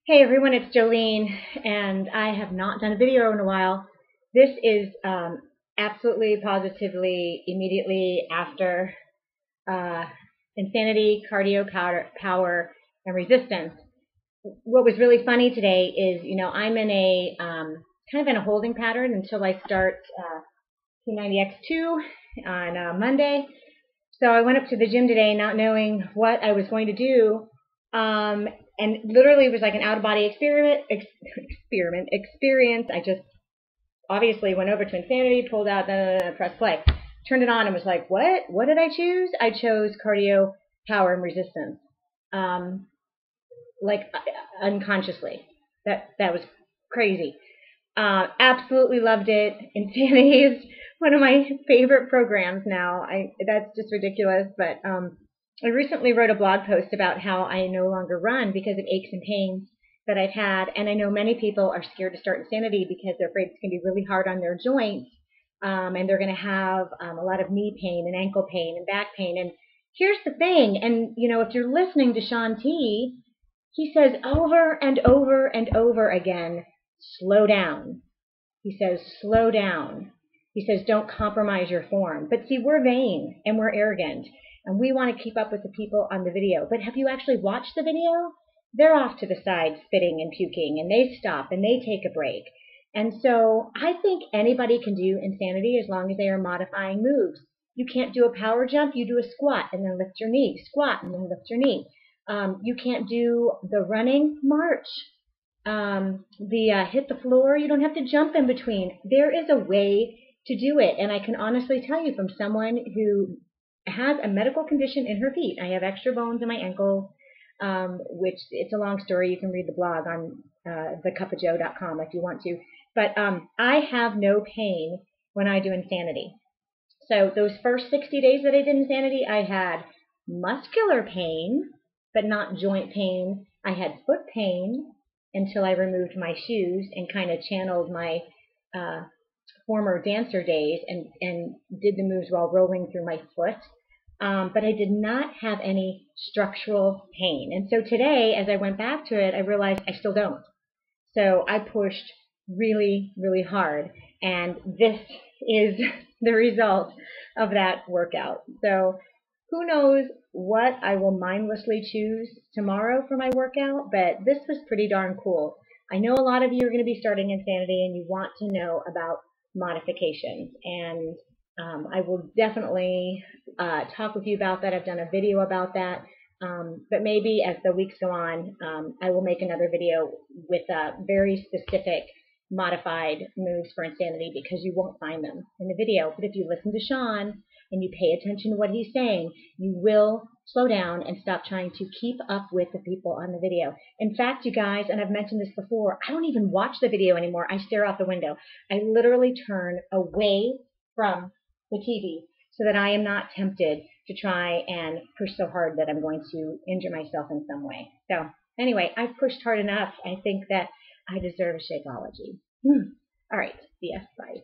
Hey everyone, it's Jolene, and I have not done a video in a while. This is absolutely, positively, immediately after uh, insanity, cardio, power, and resistance. What was really funny today is, I'm in a kind of in a holding pattern until I start P90X2 on Monday. So I went up to the gym today not knowing what I was going to do. And literally it was like an out-of-body experience. I just obviously went over to Insanity, pulled out, pressed play, turned it on, and was like, what did I choose? I chose cardio, power, and resistance. Like unconsciously. That was crazy. Absolutely loved it. Insanity is one of my favorite programs now. That's just ridiculous, but I recently wrote a blog post about how I no longer run because of aches and pains that I've had, and I know many people are scared to start Insanity because they're afraid it's going to be really hard on their joints, and they're going to have a lot of knee pain and ankle pain and back pain. And here's the thing, and if you're listening to Shaun T, he says over and over and over again, slow down. He says, slow down. He says, don't compromise your form. But see, we're vain and we're arrogant, and we want to keep up with the people on the video. But have you actually watched the video? They're off to the side spitting and puking, and they stop and they take a break. And so I think anybody can do Insanity as long as they are modifying moves. You can't do a power jump, you do a squat and then lift your knee, squat and then lift your knee. You can't do the running march. Hit the floor, you don't have to jump in between. There is a way to do it, and I can honestly tell you from someone who has a medical condition in her feet. I have extra bones in my ankle, which it's a long story. You can read the blog on thecupofjoe.com if you want to. But I have no pain when I do Insanity. So those first 60 days that I did Insanity, I had muscular pain, but not joint pain. I had foot pain until I removed my shoes and kind of channeled my former dancer days and did the moves while rolling through my foot. But I did not have any structural pain. And so today, as I went back to it, I realized I still don't. So I pushed really, really hard. And this is the result of that workout. So who knows what I will mindlessly choose tomorrow for my workout, but this was pretty darn cool. I know a lot of you are going to be starting Insanity and you want to know about modifications, and I will definitely talk with you about that. I've done a video about that, but maybe as the weeks go on, I will make another video with very specific modified moves for Insanity, because you won't find them in the video. But if you listen to Shaun and you pay attention to what he's saying, you will slow down and stop trying to keep up with the people on the video. In fact, you guys, and I've mentioned this before, I don't even watch the video anymore. I stare out the window. I literally turn away from the TV so that I am not tempted to try and push so hard that I'm going to injure myself in some way. So anyway, I've pushed hard enough. I think that I deserve a Shakeology. All right. See ya. Bye.